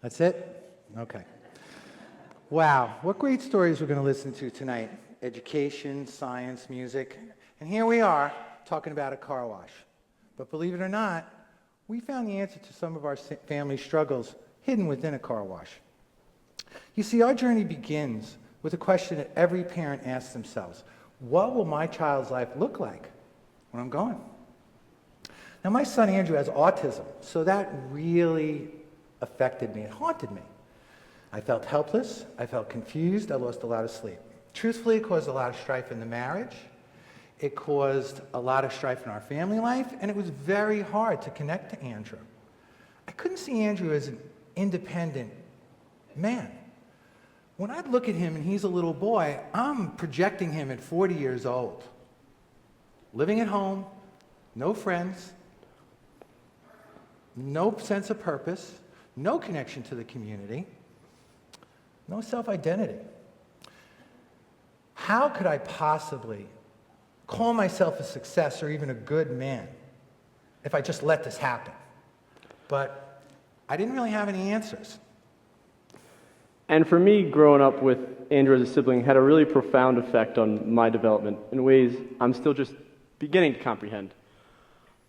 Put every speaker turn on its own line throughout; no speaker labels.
That's it? Okay. Wow, what great stories we're going to listen to tonight. Education, science, music. And here we are talking about a car wash. But believe it or not, we found the answer to some of our family struggles hidden within a car wash. You see, our journey begins with a question that every parent asks themselves. What will my child's life look like when I'm gone? Now, my son Andrew has autism, so that really affected me. It haunted me. I felt helpless. I felt confused. I lost a lot of sleep. Truthfully, it caused a lot of strife in the marriage. It caused a lot of strife in our family life, and it was very hard to connect to Andrew. I couldn't see Andrew as an independent man. When I look at him and he's a little boy, I'm projecting him at 40 years old, living at home, no friends, no sense of purpose, no connection to the community, no self-identity. How could I possibly call myself a success or even a good man if I just let this happen? But I didn't really have any answers.
And for me, growing up with Andrew as a sibling had a really profound effect on my development in ways I'm still just beginning to comprehend.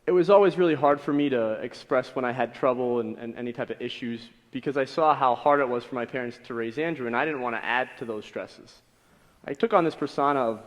It was always really hard for me to express when I had trouble and any type of issues because I saw how hard it was for my parents to raise Andrew, and I didn't want to add to those stresses. I took on this persona of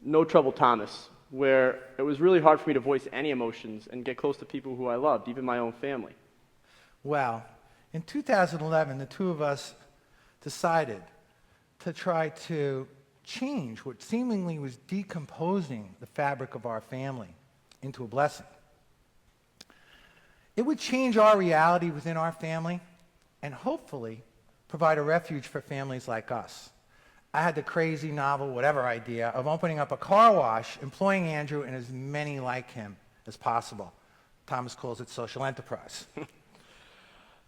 No Trouble Thomas, where it was really hard for me to voice any emotions and get close to people who I loved, even my own family.
Well, in 2011, the two of us decided to try to change what seemingly was decomposing the fabric of our family into a blessing. It would change our reality within our family and hopefully provide a refuge for families like us. I had the crazy, novel, whatever idea of opening up a car wash, employing Andrew and as many like him as possible. Thomas calls it social enterprise.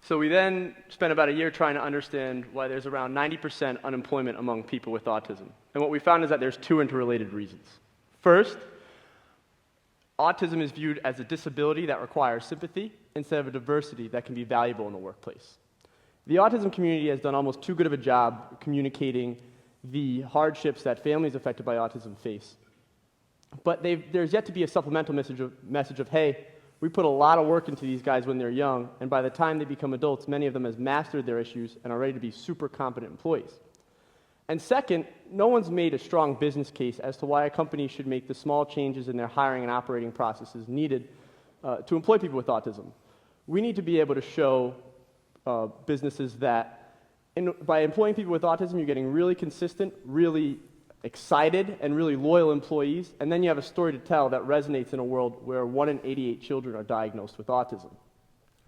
So we then spent about a year trying to understand why there's around 90% unemployment among people with autism. And what we found is that there's two interrelated reasons. First, autism is viewed as a disability that requires sympathy instead of a diversity that can be valuable in the workplace. The autism community has done almost too good of a job communicating the hardships that families affected by autism face. But there's yet to be a supplemental message of, hey, we put a lot of work into these guys when they're young, and by the time they become adults, many of them have mastered their issues and are ready to be super competent employees. And second, no one's made a strong business case as to why a company should make the small changes in their hiring and operating processes needed to employ people with autism. We need to be able to show businesses that by employing people with autism, you're getting really consistent, really excited, and really loyal employees, and then you have a story to tell that resonates in a world where 1 in 88 children are diagnosed with autism.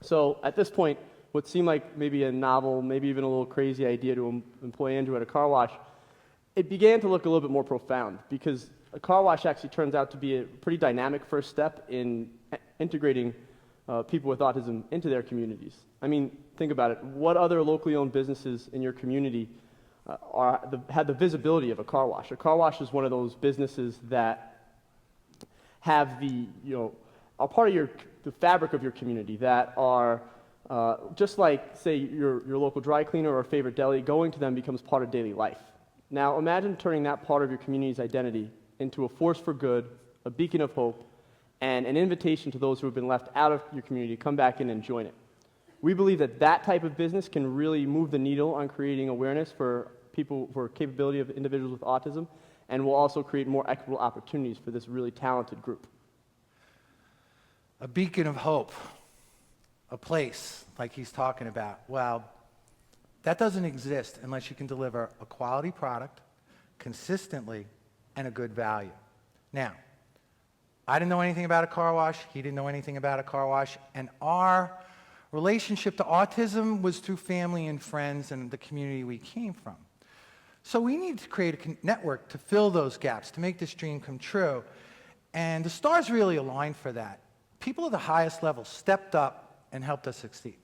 So at this point, what seemed like maybe a novel, maybe even a little crazy idea to employ Andrew at a car wash, it began to look a little bit more profound because a car wash actually turns out to be a pretty dynamic first step in integrating people with autism into their communities. I mean, think about it. What other locally owned businesses in your community had the visibility of a car wash? A car wash is one of those businesses that have are part of the fabric of your community, that are just like, say, your local dry cleaner or favorite deli. Going to them becomes part of daily life. Now, imagine turning that part of your community's identity into a force for good, a beacon of hope, and an invitation to those who have been left out of your community to come back in and join it. We believe that that type of business can really move the needle on creating awareness for capability of individuals with autism, and will also create more equitable opportunities for this really talented group.
A beacon of hope, a place like he's talking about. Well, that doesn't exist unless you can deliver a quality product consistently and a good value. Now, I didn't know anything about a car wash. He didn't know anything about a car wash. And our relationship to autism was through family and friends and the community we came from. So we need to create a network to fill those gaps, to make this dream come true. And the stars really aligned for that. People at the highest level stepped up and helped us succeed.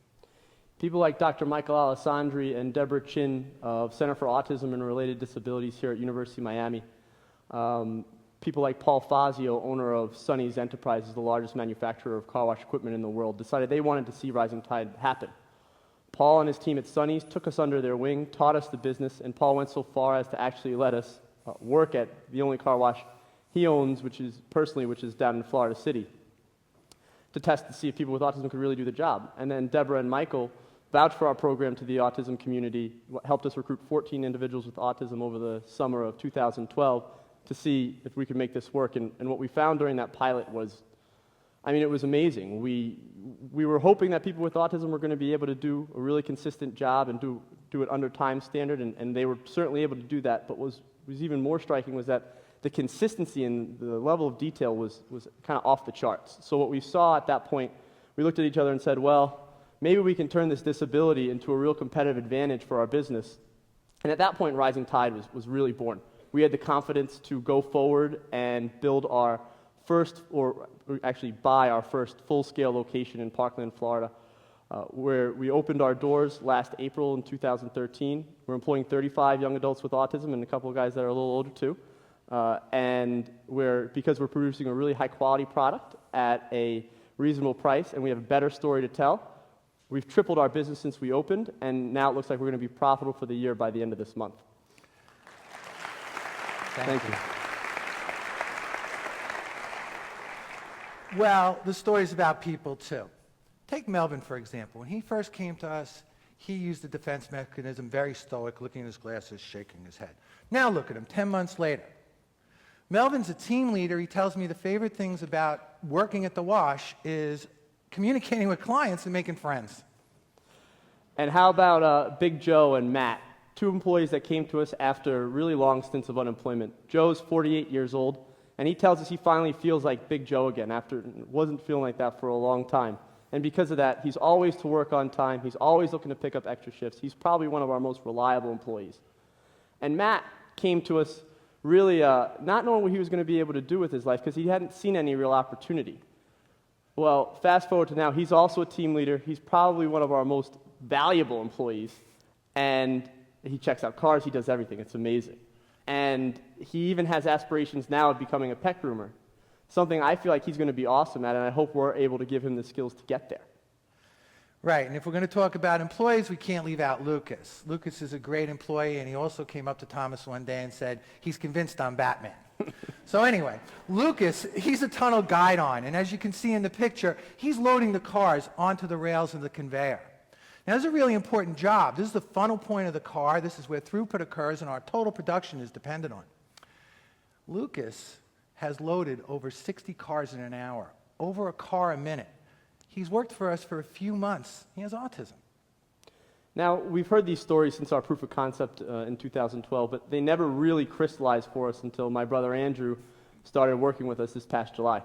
People like Dr. Michael Alessandri and Deborah Chin of Center for Autism and Related Disabilities here at University of Miami. People like Paul Fazio, owner of Sonny's Enterprises, the largest manufacturer of car wash equipment in the world, decided they wanted to see Rising Tide happen. Paul and his team at Sonny's took us under their wing, taught us the business, and Paul went so far as to actually let us work at the only car wash he owns, which is down in Florida City, to test to see if people with autism could really do the job. And then Deborah and Michael vouched for our program to the autism community, helped us recruit 14 individuals with autism over the summer of 2012 to see if we could make this work. And what we found during that pilot was, it was amazing. We were hoping that people with autism were going to be able to do a really consistent job and do it under time standard, and they were certainly able to do that. But what was even more striking was that the consistency and the level of detail was kind of off the charts. So what we saw at that point, we looked at each other and said, well, maybe we can turn this disability into a real competitive advantage for our business. And at that point, Rising Tide was really born. We had the confidence to go forward and build our first, or actually buy our first full-scale location in Parkland, Florida, where we opened our doors last April in 2013. We're employing 35 young adults with autism and a couple of guys that are a little older too. And because we're producing a really high-quality product at a reasonable price and we have a better story to tell, we've tripled our business since we opened, and now it looks like we're going to be profitable for the year by the end of this month. Thank you.
Well, the story's about people, too. Take Melvin, for example. When he first came to us, he used the defense mechanism, very stoic, looking at his glasses, shaking his head. Now look at him, 10 months later. Melvin's a team leader. He tells me the favorite things about working at the wash is communicating with clients and making friends.
And how about Big Joe and Matt, two employees that came to us after really long stints of unemployment. Joe's 48 years old, and he tells us he finally feels like Big Joe again after wasn't feeling like that for a long time. And because of that, he's always to work on time. He's always looking to pick up extra shifts. He's probably one of our most reliable employees. And Matt came to us really not knowing what he was going to be able to do with his life because he hadn't seen any real opportunity. Well, fast forward to now, he's also a team leader. He's probably one of our most valuable employees, and he checks out cars. He does everything. It's amazing. And he even has aspirations now of becoming a pet groomer, something I feel like he's going to be awesome at, and I hope we're able to give him the skills to get there.
Right, and if we're going to talk about employees, we can't leave out Lucas. Lucas is a great employee, and he also came up to Thomas one day and said, he's convinced I'm Batman. So anyway, Lucas, he's a tunnel guide on, and as you can see in the picture, he's loading the cars onto the rails of the conveyor. Now, this is a really important job. This is the funnel point of the car. This is where throughput occurs, and our total production is dependent on. Lucas has loaded over 60 cars in an hour, over a car a minute. He's worked for us for a few months. He has autism.
Now, we've heard these stories since our proof of concept in 2012, but they never really crystallized for us until my brother Andrew started working with us this past July.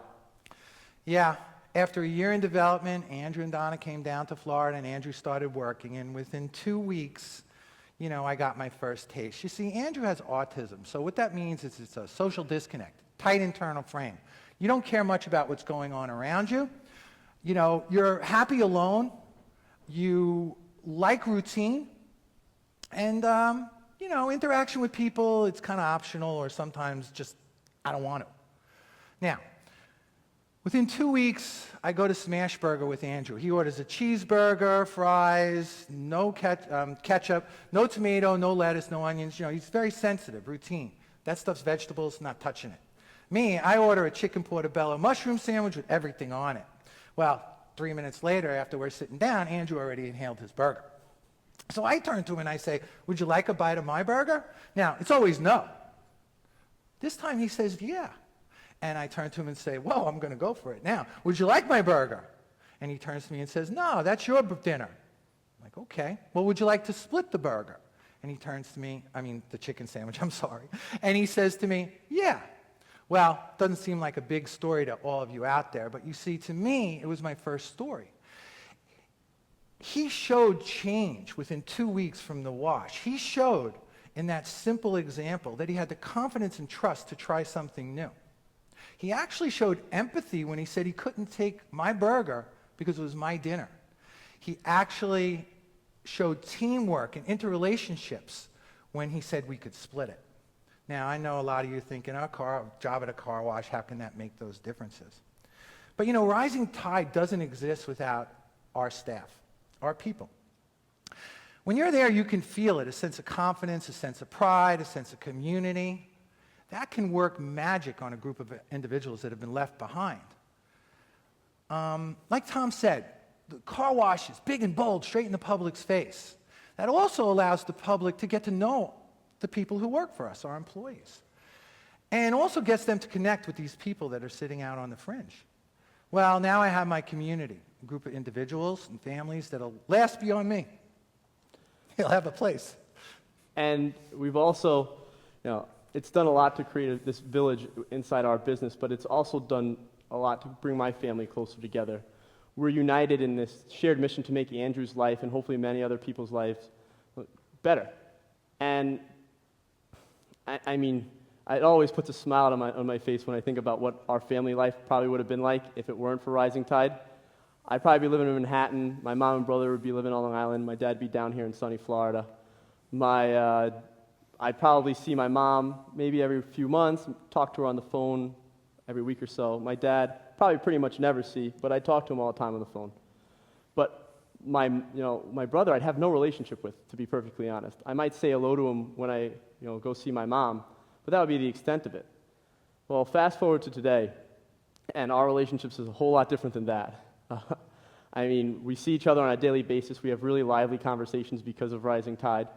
Yeah, after a year in development, Andrew and Donna came down to Florida, and Andrew started working, and within 2 weeks, I got my first taste. You see, Andrew has autism, so what that means is it's a social disconnect, tight internal frame. You don't care much about what's going on around you. You're happy alone. You like routine. And, interaction with people, it's kind of optional, or sometimes just, I don't want to. Now, within 2 weeks, I go to Smashburger with Andrew. He orders a cheeseburger, fries, no ketchup, no tomato, no lettuce, no onions. He's very sensitive, routine. That stuff's vegetables, not touching it. Me, I order a chicken portobello mushroom sandwich with everything on it. Well, 3 minutes later, after we're sitting down, Andrew already inhaled his burger. So I turn to him and I say, would you like a bite of my burger? Now, it's always no. This time he says, yeah. And I turn to him and say, well, I'm going to go for it. Now, would you like my burger? And he turns to me and says, no, that's your dinner. I'm like, okay. Well, would you like to split the burger? And he turns to me, the chicken sandwich, I'm sorry. And he says to me, yeah. Well, it doesn't seem like a big story to all of you out there, but you see, to me, it was my first story. He showed change within 2 weeks from the wash. He showed in that simple example that he had the confidence and trust to try something new. He actually showed empathy when he said he couldn't take my burger because it was my dinner. He actually showed teamwork and interrelationships when he said we could split it. Now, I know a lot of you thinking, job at a car wash, how can that make those differences? But Rising Tide doesn't exist without our staff, our people. When you're there, you can feel it, a sense of confidence, a sense of pride, a sense of community. That can work magic on a group of individuals that have been left behind. Like Tom said, the car wash is big and bold, straight in the public's face. That also allows the public to get to know the people who work for us, our employees. And also gets them to connect with these people that are sitting out on the fringe. Well, now I have my community, a group of individuals and families that'll last beyond me. They'll have a place.
And we've also, it's done a lot to create this village inside our business, but it's also done a lot to bring my family closer together. We're united in this shared mission to make Andrew's life and hopefully many other people's lives better. And I mean, it always puts a smile on my face when I think about what our family life probably would have been like if it weren't for Rising Tide. I'd probably be living in Manhattan. My mom and brother would be living on Long Island. My dad would be down here in sunny Florida. I'd probably see my mom maybe every few months, talk to her on the phone every week or so. My dad, probably pretty much never see, but I talk to him all the time on the phone. But my brother, I'd have no relationship with, to be perfectly honest. I might say hello to him when I, go see my mom, but that would be the extent of it. Well, fast forward to today, and our relationships is a whole lot different than that. I mean, we see each other on a daily basis. We have really lively conversations because of Rising Tide.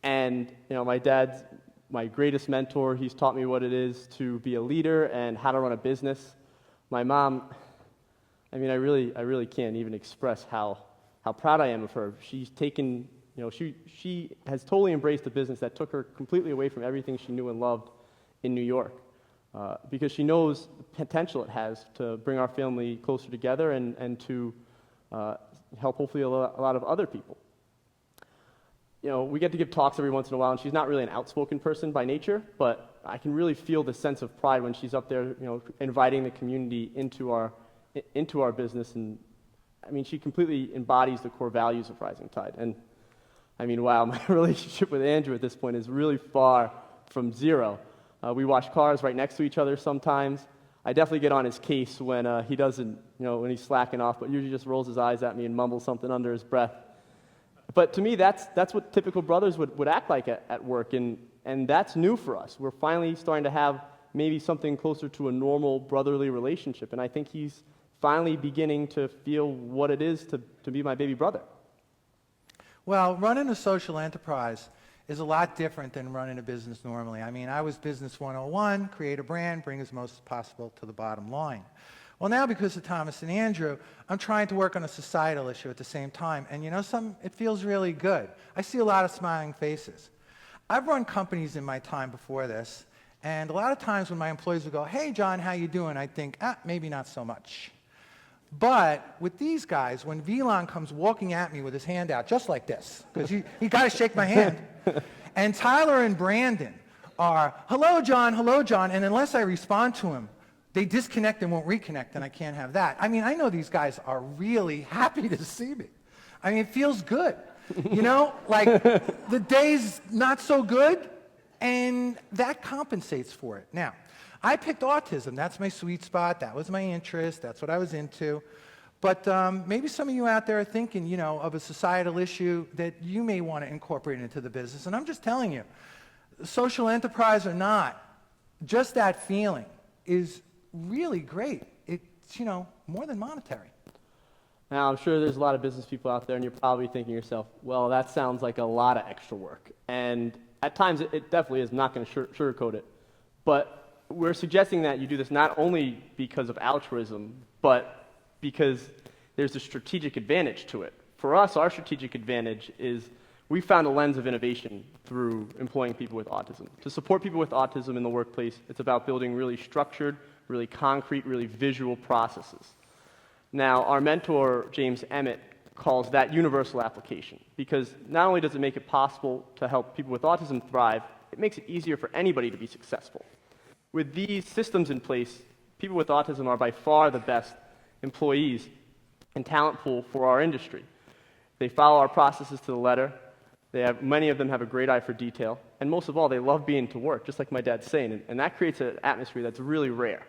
And, my dad's my greatest mentor. He's taught me what it is to be a leader and how to run a business. My mom, I mean, I really can't even express how proud I am of her. She's taken, she has totally embraced a business that took her completely away from everything she knew and loved in New York. Because she knows the potential it has to bring our family closer together and to help hopefully a lot of other people. We get to give talks every once in a while, and she's not really an outspoken person by nature, but I can really feel the sense of pride when she's up there, inviting the community into our business. And I mean, she completely embodies the core values of Rising Tide. And I mean, wow, my relationship with Andrew at this point is really far from zero. We wash cars right next to each other sometimes. I definitely get on his case when he doesn't, when he's slacking off, but usually just rolls his eyes at me and mumbles something under his breath. But to me, that's what typical brothers would act like at work, and that's new for us. We're finally starting to have maybe something closer to a normal brotherly relationship, and I think he's finally beginning to feel what it is to be my baby brother.
Well, running a social enterprise is a lot different than running a business normally. I mean, I was Business 101, create a brand, bring as most as possible to the bottom line. Well, now because of Thomas and Andrew, I'm trying to work on a societal issue at the same time. And it feels really good. I see a lot of smiling faces. I've run companies in my time before this, and a lot of times when my employees would go, "Hey, John, how you doing?" I'd think, maybe not so much. But with these guys, when Vilon comes walking at me with his hand out, just like this, because he got to shake my hand, and Tyler and Brandon are, hello, John, and unless I respond to him, they disconnect and won't reconnect, and I can't have that. I mean, I know these guys are really happy to see me. I mean, it feels good. Like the day's not so good, and that compensates for it. Now, I picked autism. That's my sweet spot. That was my interest. That's what I was into. But maybe some of you out there are thinking, of a societal issue that you may want to incorporate into the business. And I'm just telling you, social enterprise or not, just that feeling is really great. It's, more than monetary.
Now, I'm sure there's a lot of business people out there, and you're probably thinking to yourself, well, that sounds like a lot of extra work. And at times, it definitely is. I'm not going to sugarcoat it. But we're suggesting that you do this not only because of altruism, but because there's a strategic advantage to it. For us, our strategic advantage is we found a lens of innovation through employing people with autism. To support people with autism in the workplace, it's about building really structured, really concrete, really visual processes. Now, our mentor, James Emmett, calls that universal application because not only does it make it possible to help people with autism thrive, it makes it easier for anybody to be successful. With these systems in place, people with autism are by far the best employees and talent pool for our industry. They follow our processes to the letter. Many of them have a great eye for detail. And most of all, they love being to work, just like my dad's saying. And that creates an atmosphere that's really rare.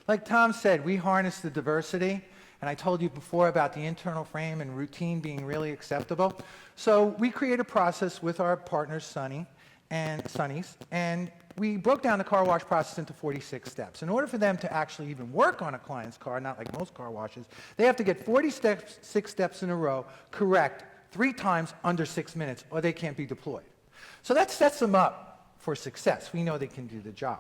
Like Tom said, we harness the diversity. And I told you before about the internal frame and routine being really acceptable. So we create a process with our partners, Sonny's, and we broke down the car wash process into 46 steps. In order for them to actually even work on a client's car, not like most car washes, they have to get 46 steps in a row correct 3 times under 6 minutes, or they can't be deployed. So that sets them up for success. We know they can do the job.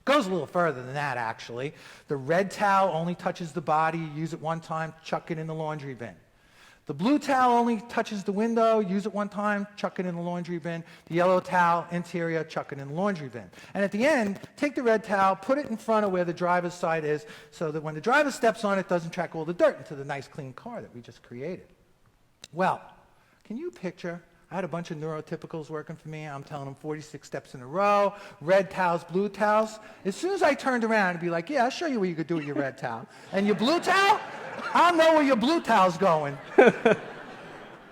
Goes a little further than that, actually. The red towel only touches the body. You use it one time, chuck it in the laundry bin. The blue towel only touches the window, use it one time, chuck it in the laundry bin. The yellow towel, interior, chuck it in the laundry bin. And at the end, take the red towel, put it in front of where the driver's side is, so that when the driver steps on it, it doesn't track all the dirt into the nice clean car that we just created. Well, can you picture? I had a bunch of neurotypicals working for me. I'm telling them 46 steps in a row, red towels, blue towels. As soon as I turned around, I'd be like, yeah, I'll show you what you could do with your red towel. And your blue towel? I'll know where your blue towel's going.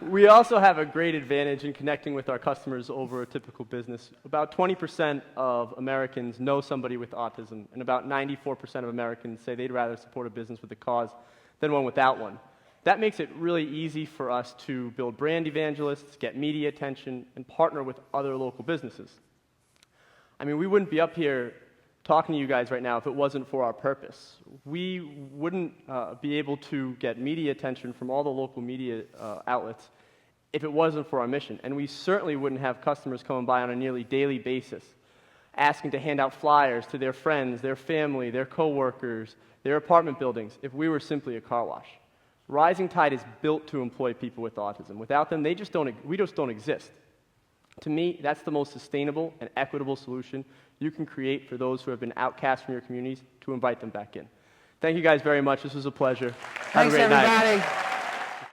We also have a great advantage in connecting with our customers over a typical business. About 20% of Americans know somebody with autism, and about 94% of Americans say they'd rather support a business with a cause than one without one. That makes it really easy for us to build brand evangelists, get media attention, and partner with other local businesses. I mean, we wouldn't be up here talking to you guys right now if it wasn't for our purpose. We wouldn't be able to get media attention from all the local media outlets if it wasn't for our mission. And we certainly wouldn't have customers coming by on a nearly daily basis asking to hand out flyers to their friends, their family, their coworkers, their apartment buildings if we were simply a car wash. Rising Tide is built to employ people with autism. Without them, we just don't exist. To me, that's the most sustainable and equitable solution you can create for those who have been outcast from your communities to invite them back in. Thank you guys very much. This was a pleasure. Have a great night.
Thanks, everybody.